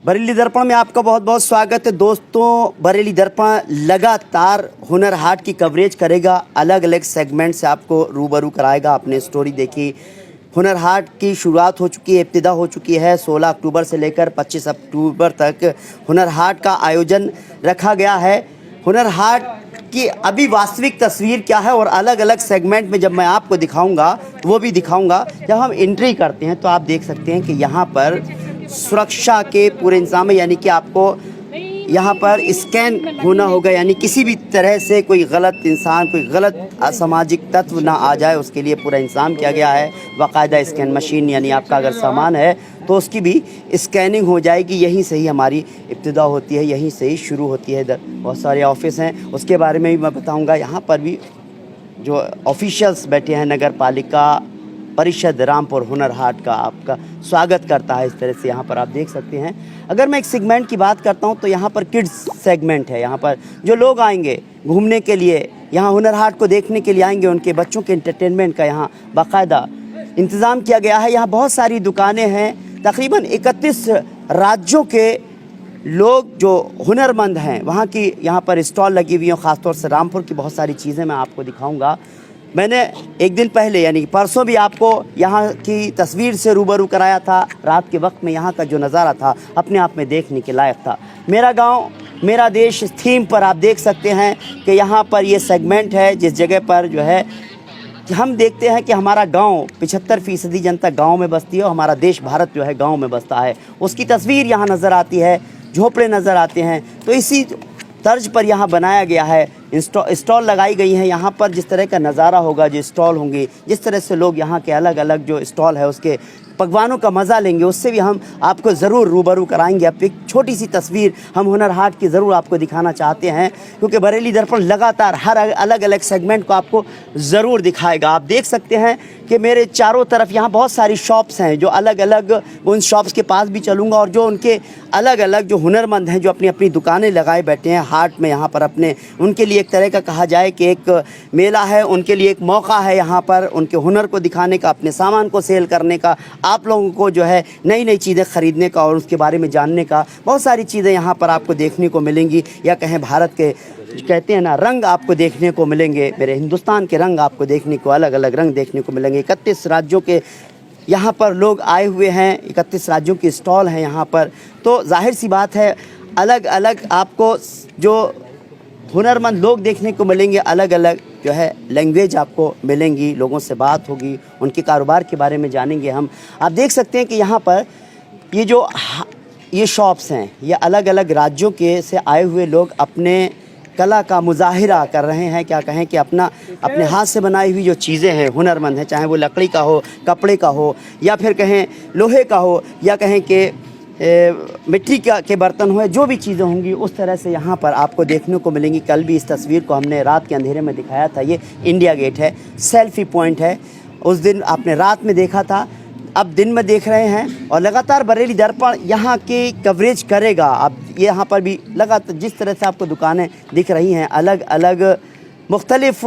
बरेली दर्पण में आपका बहुत बहुत स्वागत है दोस्तों। बरेली दर्पण लगातार हुनर हाट की कवरेज करेगा, अलग अलग सेगमेंट से आपको रूबरू कराएगा। आपने स्टोरी देखी, हुनर हाट की शुरुआत हो चुकी है, इब्तिदा हो चुकी है। 16 अक्टूबर से लेकर 25 अक्टूबर तक हुनर हाट का आयोजन रखा गया है। हुनर हाट की अभी वास्तविक तस्वीर क्या है और अलग अलग सेगमेंट में जब मैं आपको दिखाऊंगा वो भी दिखाऊंगा। जब हम एंट्री करते हैं तो आप देख सकते हैं कि यहाँ पर सुरक्षा के पूरे इंतजाम है, यानी कि आपको यहाँ पर स्कैन होना होगा, यानी किसी भी तरह से कोई गलत इंसान, कोई गलत असामाजिक तत्व ना आ जाए, उसके लिए पूरा इंतजाम किया गया है। बाकायदा स्कैन मशीन, यानी आपका अगर सामान है तो उसकी भी स्कैनिंग हो जाएगी। यहीं से ही हमारी इब्तिदा होती है, यहीं से ही शुरू होती है। इधर बहुत सारे ऑफिस हैं, उसके बारे में भी मैं बताऊँगा। यहाँ पर भी जो ऑफिशियल्स बैठे हैं, नगर पालिका परिषद रामपुर हुनर हाट का आपका स्वागत करता है। इस तरह से यहाँ पर आप देख सकते हैं। अगर मैं एक सेगमेंट की बात करता हूँ तो यहाँ पर किड्स सेगमेंट है। यहाँ पर जो लोग आएंगे घूमने के लिए, यहाँ हुनर हाट को देखने के लिए आएंगे, उनके बच्चों के एंटरटेनमेंट का यहाँ बाकायदा इंतज़ाम किया गया है। यहाँ बहुत सारी दुकानें हैं, तकरीबन 31 राज्यों के लोग जो हुनरमंद हैं वहाँ की यहाँ पर स्टॉल लगी हुई हैं। ख़ासतौर से रामपुर की बहुत सारी चीज़ें मैं आपको दिखाऊंगा। मैंने एक दिन पहले यानी परसों भी आपको यहाँ की तस्वीर से रूबरू कराया था। रात के वक्त में यहाँ का जो नज़ारा था अपने आप में देखने के लायक था। मेरा गांव मेरा देश थीम पर आप देख सकते हैं कि यहाँ पर ये सेगमेंट है जिस जगह पर जो है कि हम देखते हैं कि हमारा गांव 75% जनता गांव में बसती है और हमारा देश भारत जो है गांव में बसता है। उसकी तस्वीर यहाँ नज़र आती है, झोपड़े नज़र आते हैं। तो इसी तर्ज पर यहाँ बनाया गया है, स्टॉल लगाई गई हैं। यहाँ पर जिस तरह का नज़ारा होगा, जो स्टॉल होंगे, जिस तरह से लोग यहाँ के अलग अलग जो स्टॉल है उसके पकवानों का मज़ा लेंगे, उससे भी हम आपको ज़रूर रूबरू कराएंगे। अब एक छोटी सी तस्वीर हम हुनर हाट की ज़रूर आपको दिखाना चाहते हैं, क्योंकि बरेली दर्पण लगातार हर अलग अलग सेगमेंट को आपको ज़रूर दिखाएगा। आप देख सकते हैं कि मेरे चारों तरफ यहाँ बहुत सारी शॉप्स हैं जो अलग अलग, उन शॉप्स के पास भी चलूँगा और जो उनके अलग अलग जो हुनरमंद हैं जो अपनी अपनी दुकानें लगाए बैठे हैं हाट में। यहाँ पर अपने उनके लिए एक तरह का कहा जाए कि एक मेला है, उनके लिए एक मौका है यहाँ पर उनके हुनर को दिखाने का, अपने सामान को सेल करने का, आप लोगों को जो है नई नई चीज़ें ख़रीदने का और उसके बारे में जानने का। बहुत सारी चीज़ें यहाँ पर आपको देखने को मिलेंगी, या कहें भारत के कहते हैं ना रंग आपको देखने को मिलेंगे। मेरे हिंदुस्तान के रंग आपको देखने को, अलग अलग रंग देखने को मिलेंगे। 31 राज्यों के यहाँ पर लोग आए हुए हैं, 31 राज्यों के स्टॉल हैं यहाँ पर। तो जाहिर सी बात है अलग अलग आपको जो हुनरमंद लोग देखने को मिलेंगे, अलग अलग जो है लैंग्वेज आपको मिलेंगी, लोगों से बात होगी, उनके कारोबार के बारे में जानेंगे हम। आप देख सकते हैं कि यहाँ पर ये शॉप्स हैं, ये अलग अलग राज्यों के से आए हुए लोग अपने कला का मुजाहिरा कर रहे हैं। क्या कहें कि अपने हाथ से बनाई हुई जो चीज़ें हैं, हुनरमंद हैं, चाहे वो लकड़ी का हो, कपड़े का हो, या फिर कहें लोहे का हो, या कहें कि मिट्टी के बर्तन हो, जो भी चीज़ें होंगी उस तरह से यहाँ पर आपको देखने को मिलेंगी। कल भी इस तस्वीर को हमने रात के अंधेरे में दिखाया था। ये इंडिया गेट है, सेल्फी पॉइंट है। उस दिन आपने रात में देखा था, अब दिन में देख रहे हैं। और लगातार बरेली दर्पण यहाँ की कवरेज करेगा। अब यहाँ पर भी लगातार जिस तरह से आपको दुकानें दिख रही हैं, अलग अलग मुख्तलिफ़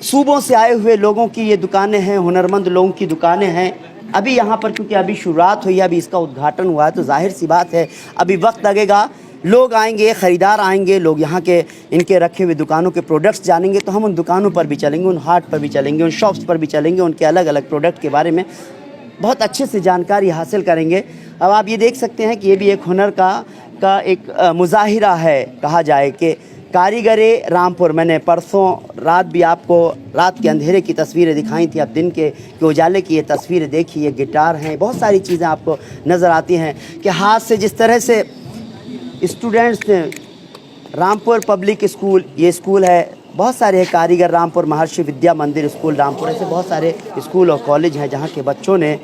सूबों से आए हुए लोगों की ये दुकानें हैं, हुनरमंद लोगों की दुकानें हैं। अभी यहाँ पर क्योंकि अभी शुरुआत हुई है, अभी इसका उद्घाटन हुआ है, तो जाहिर सी बात है अभी वक्त लगेगा। लोग आएंगे, ख़रीदार आएंगे, लोग यहाँ के इनके रखे हुए दुकानों के प्रोडक्ट्स जानेंगे। तो हम उन दुकानों पर भी चलेंगे, उन हाट पर भी चलेंगे, उन शॉप्स पर भी चलेंगे, उनके अलग अलग प्रोडक्ट के बारे में बहुत अच्छे से जानकारी हासिल करेंगे। अब आप ये देख सकते हैं कि ये भी एक हुनर का एक मुजाहिरा है, कहा जाए कि कारीगरे रामपुर। मैंने परसों रात भी आपको रात के अंधेरे की तस्वीरें दिखाई थी, अब दिन के उजाले की ये तस्वीरें देखिए। गिटार हैं, बहुत सारी चीज़ें आपको नज़र आती हैं कि हाथ से जिस तरह से स्टूडेंट्स ने रामपुर पब्लिक स्कूल, ये स्कूल है, बहुत सारे हैं, कारीगर रामपुर महर्षि विद्या मंदिर स्कूल रामपुर, ऐसे बहुत सारे स्कूल और कॉलेज हैं जहाँ के बच्चों ने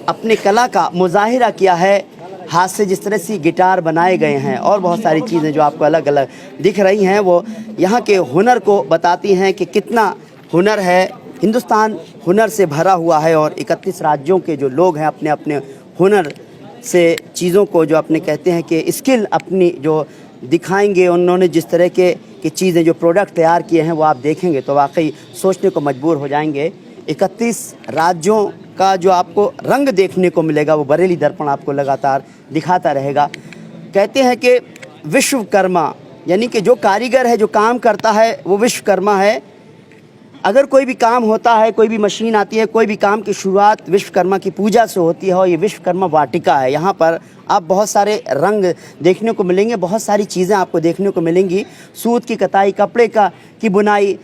अपनी कला का मुजाहिरा किया है। हाथ से जिस तरह से गिटार बनाए गए हैं और बहुत सारी चीज़ें जो आपको अलग अलग दिख रही हैं, वो यहाँ के हुनर को बताती हैं कि कितना हुनर है। हिंदुस्तान हुनर से भरा हुआ है और 31 राज्यों के जो लोग हैं अपने अपने हुनर से चीज़ों को, जो अपने कहते हैं कि स्किल अपनी जो दिखाएंगे, उन्होंने जिस तरह के चीज़ें जो प्रोडक्ट तैयार किए हैं वो आप देखेंगे तो वाकई सोचने को मजबूर हो जाएंगे 31 राज्यों का जो आपको रंग देखने को मिलेगा वो बरेली दर्पण आपको लगातार दिखाता रहेगा। कहते हैं कि विश्वकर्मा यानी कि जो कारीगर है, जो काम करता है वो विश्वकर्मा है। अगर कोई भी काम होता है, कोई भी मशीन आती है, कोई भी काम की शुरुआत विश्वकर्मा की पूजा से होती है और ये विश्वकर्मा वाटिका है। यहाँ पर आप बहुत सारे रंग देखने को मिलेंगे, बहुत सारी चीज़ें आपको देखने को मिलेंगी। सूत की कताई, कपड़े की बुनाई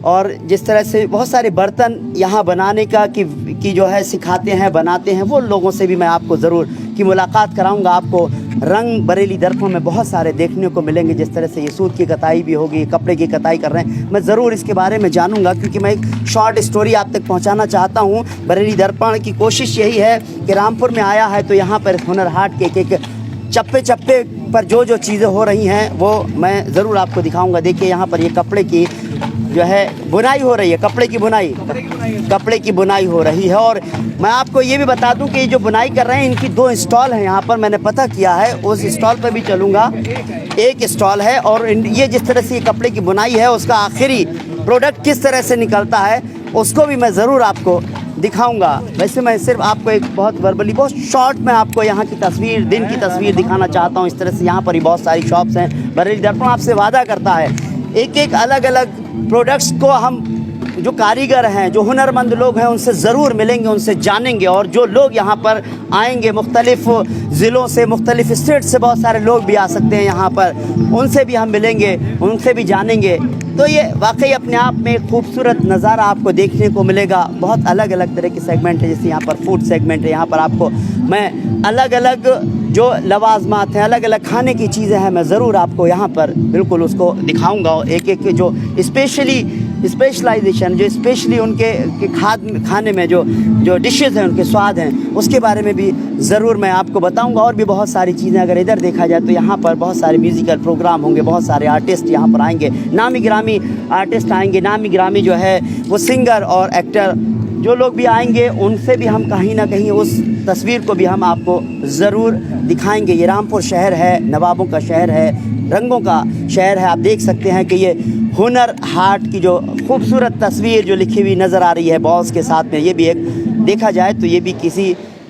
और जिस तरह से बहुत सारे बर्तन यहाँ बनाने का कि जो है सिखाते हैं, बनाते हैं, वो लोगों से भी मैं आपको ज़रूर की मुलाकात कराऊंगा। आपको रंग बरेली दर्पण में बहुत सारे देखने को मिलेंगे। जिस तरह से ये सूत की कताई भी होगी, कपड़े की कताई कर रहे हैं, मैं ज़रूर इसके बारे में जानूंगा क्योंकि मैं एक शॉर्ट स्टोरी आप तक पहुंचाना चाहता हूं। बरेली दर्पण की कोशिश यही है कि रामपुर में आया है तो यहाँ पर हुनर हाट के एक चप्पे चप्पे पर जो चीज़ें हो रही हैं वो मैं ज़रूर आपको दिखाऊंगा। देखिए यहाँ पर ये कपड़े की जो है बुनाई हो रही है, कपड़े की बुनाई हो रही है। और मैं आपको ये भी बता दूं कि जो बुनाई कर रहे हैं इनकी 2 स्टॉल हैं यहाँ पर, मैंने पता किया है। उस स्टॉल पर भी चलूँगा, एक स्टॉल है और ये जिस तरह से ये कपड़े की बुनाई है उसका आखिरी प्रोडक्ट किस तरह से निकलता है उसको भी मैं ज़रूर आपको दिखाऊंगा। वैसे मैं सिर्फ आपको एक बहुत वर्बली, बहुत शॉर्ट में आपको यहाँ की तस्वीर, दिन की तस्वीर दिखाना चाहता हूँ। इस तरह से यहाँ पर ही बहुत सारी शॉप्स हैं। बरेली दर्पण आपसे वादा करता है एक एक अलग अलग प्रोडक्ट्स को हम जो कारीगर हैं, जो हुनरमंद लोग हैं, उनसे ज़रूर मिलेंगे, उनसे जानेंगे। और जो लोग यहाँ पर आएंगे मुख्तलिफ़ ज़िलों से, मुख्तलिफ़ स्टेट से बहुत सारे लोग भी आ सकते हैं यहाँ पर, उनसे भी हम मिलेंगे, उनसे भी जानेंगे। तो ये वाकई अपने आप में एक खूबसूरत नज़ारा आपको देखने को मिलेगा। बहुत अलग अलग तरह के सेगमेंट है, जैसे यहाँ पर फूड सेगमेंट है। यहाँ पर आपको मैं अलग अलग जो लवाजमात हैं, अलग अलग खाने की चीज़ें हैं, मैं ज़रूर आपको यहाँ पर बिल्कुल उसको दिखाऊंगा। और एक एक जो स्पेशलाइजेशन, जो स्पेशली उनके खाने में जो डिशेज़ हैं, उनके स्वाद हैं, उसके बारे में भी ज़रूर मैं आपको बताऊंगा। और भी बहुत सारी चीज़ें, अगर इधर देखा जाए तो यहाँ पर बहुत सारे म्यूज़िकल प्रोग्राम होंगे, बहुत सारे आर्टिस्ट यहाँ पर आएंगे, नामी गिरामी आर्टिस्ट आएंगे, नामी गिरामी जो है वो सिंगर और एक्टर जो लोग भी आएंगे, उनसे भी हम कहीं ना कहीं उस तस्वीर को भी हम आपको ज़रूर दिखाएंगे। ये रामपुर शहर है, नवाबों का शहर है, रंगों का शहर है। आप देख सकते हैं कि ये हुनर हाट की जो खूबसूरत तस्वीर जो लिखी हुई नज़र आ रही है बॉल्स के साथ में, ये भी एक देखा जाए तो ये भी किसी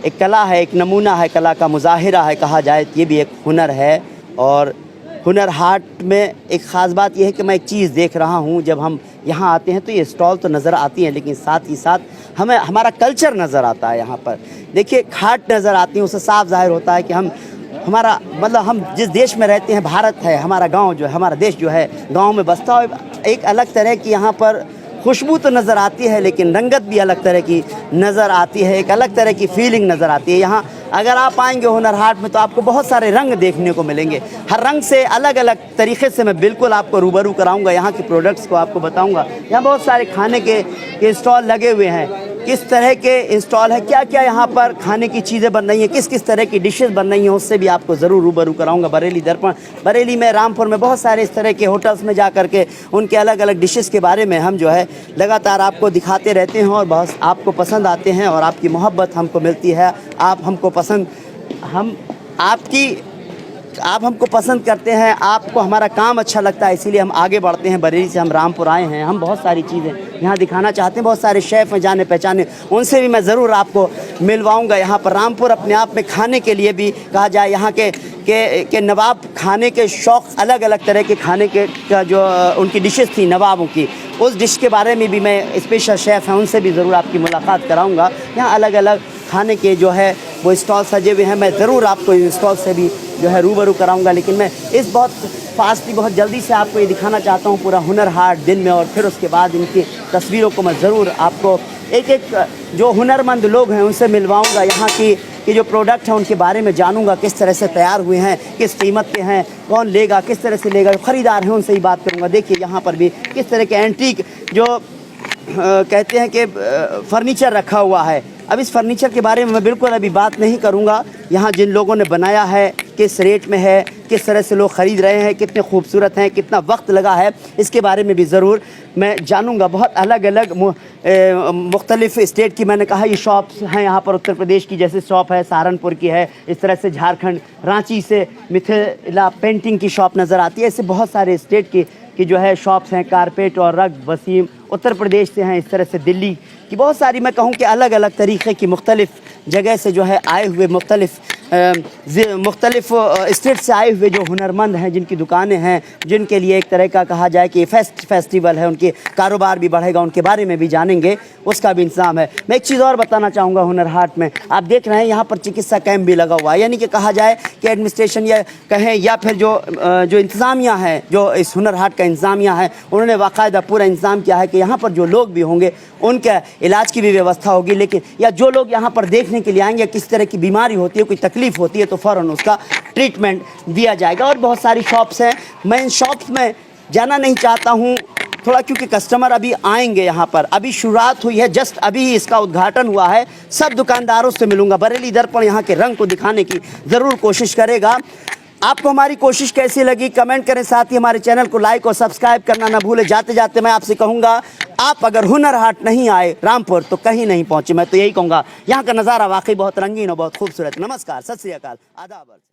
एक कला है, एक नमूना है, कला का मुजाहिरा है कहा जाए तो ये भी एक हुनर है। और हुनर हाट में एक ख़ास बात यह है कि मैं एक चीज़ देख रहा हूँ, जब हम यहाँ आते हैं तो ये स्टॉल तो नज़र आती हैं, लेकिन साथ ही साथ हमें हमारा कल्चर नज़र आता है। यहाँ पर देखिए खाट नज़र आती है, उससे साफ जाहिर होता है कि हमारा मतलब हम जिस देश में रहते हैं, भारत है हमारा, गांव जो है, हमारा देश जो है गांव में बसता है। एक अलग तरह की यहाँ पर खुशबू तो नज़र आती है, लेकिन रंगत भी अलग तरह की नज़र आती है, एक अलग तरह की फीलिंग नज़र आती है। यहाँ अगर आप आएंगे हुनर हाट में तो आपको बहुत सारे रंग देखने को मिलेंगे। हर रंग से अलग अलग तरीक़े से मैं बिल्कुल आपको रूबरू कराऊंगा, यहाँ के प्रोडक्ट्स को आपको बताऊंगा। यहाँ बहुत सारे खाने के स्टॉल लगे हुए हैं, किस तरह के स्टॉल है, क्या क्या यहाँ पर खाने की चीज़ें बन रही हैं, किस किस तरह की डिशेस बन रही हैं, उससे भी आपको ज़रूर रूबरू कराऊंगा। बरेली दर्पण, बरेली में, रामपुर में बहुत सारे इस तरह के होटल्स में जा कर के उनके अलग अलग डिशेस के बारे में हम जो है लगातार आपको दिखाते रहते हैं और बहुत आपको पसंद आते हैं और आपकी मोहब्बत हमको मिलती है। आप हमको पसंद, आप हमको पसंद करते हैं, आपको हमारा काम अच्छा लगता है, इसीलिए हम आगे बढ़ते हैं। बरेली से हम रामपुर आए हैं, हम बहुत सारी चीज़ें यहाँ दिखाना चाहते हैं। बहुत सारे शेफ़ हैं जाने पहचाने, उनसे भी मैं ज़रूर आपको मिलवाऊंगा। यहाँ पर रामपुर अपने आप में खाने के लिए भी कहा जाए, यहाँ के नवाब खाने के शौक़, अलग अलग तरह के खाने के का जो उनकी डिशेस थी नवाबों की, उस डिश के बारे में भी मैं स्पेशल शेफ़ हैं उनसे भी ज़रूर आपकी मुलाकात कराऊँगा। यहाँ अलग अलग खाने के जो है वो स्टॉल सजे हुए हैं, मैं ज़रूर आपको इन स्टॉल से भी जो है रूबरू कराऊंगा। लेकिन मैं इस बहुत फास्टली, बहुत जल्दी से आपको ये दिखाना चाहता हूँ पूरा हुनर हाट दिन में, और फिर उसके बाद इनकी तस्वीरों को मैं ज़रूर आपको एक एक जो हुनरमंद लोग हैं उनसे मिलवाऊंगा। यहाँ की जो प्रोडक्ट हैं उनके बारे में जानूंगा, किस तरह से तैयार हुए हैं, किस कीमत के हैं, कौन लेगा, किस तरह से लेगा, जो ख़रीदार हैं उनसे ही बात करूँगा। देखिए यहाँ पर भी किस तरह के एंटीक जो कहते हैं कि फर्नीचर रखा हुआ है। अब इस फर्नीचर के बारे में मैं बिल्कुल अभी बात नहीं करूंगा। यहाँ जिन लोगों ने बनाया है, किस रेट में है, किस तरह से लोग ख़रीद रहे हैं, कितने खूबसूरत हैं, कितना वक्त लगा है, इसके बारे में भी ज़रूर मैं जानूंगा। बहुत अलग अलग मुख्तलिफ़ स्टेट की, मैंने कहा ये शॉप्स हैं यहाँ पर। उत्तर प्रदेश की जैसे शॉप है, सहारनपुर की है, इस तरह से झारखंड, रांची से मिथिला पेंटिंग की शॉप नज़र आती है। ऐसे बहुत सारे स्टेट की जो है शॉप्स हैं, कारपेट और रग, वसीम उत्तर प्रदेश से हैं। इस तरह से दिल्ली कि बहुत सारी मैं कहूँ कि अलग अलग तरीक़े की मुख्तलिफ़ जगह से जो है आए हुए मुख्तलिफ़ स्टेट से आए हुए जो हुनरमंद हैं, जिनकी दुकानें हैं, जिनके लिए एक तरह का कहा जाए कि फेस्टिवल है, उनके कारोबार भी बढ़ेगा, उनके बारे में भी जानेंगे, उसका भी इंतज़ाम है। मैं एक चीज़ और बताना चाहूँगा, हुनर हाट में आप देख रहे हैं यहाँ पर चिकित्सा कैंप भी लगा हुआ है, यानी कि कहा जाए कि एडमिनिस्ट्रेशन या कहें या फिर जो इंतज़ामिया है, जो इस हुनर हाट का इंतज़ामिया है, उन्होंने बाकायदा पूरा इंतज़ाम किया है कि यहाँ पर जो लोग भी होंगे उनके इलाज की भी व्यवस्था होगी। लेकिन या जो लोग यहाँ पर देखने के लिए आएंगे, किस तरह की बीमारी होती है, कोई तकलीफ़ होती है, तो फ़ौरन उसका ट्रीटमेंट दिया जाएगा। और बहुत सारी शॉप्स हैं, मैं इन शॉप्स में जाना नहीं चाहता हूँ थोड़ा, क्योंकि कस्टमर अभी आएंगे यहाँ पर, अभी शुरुआत हुई है, जस्ट अभी ही इसका उद्घाटन हुआ है। सब दुकानदारों से मिलूंगा, बरेली दर्पण यहाँ के रंग को दिखाने की ज़रूर कोशिश करेगा। आपको हमारी कोशिश कैसी लगी कमेंट करें, साथ ही हमारे चैनल को लाइक और सब्सक्राइब करना ना भूलें। जाते जाते मैं आपसे कहूँगा, आप अगर हुनर हाट नहीं आए रामपुर तो कहीं नहीं पहुँचे। मैं तो यही कहूँगा, यहाँ का नज़ारा वाकई बहुत रंगीन और बहुत खूबसूरत। नमस्कार, सत श्री अकाल, आदाब।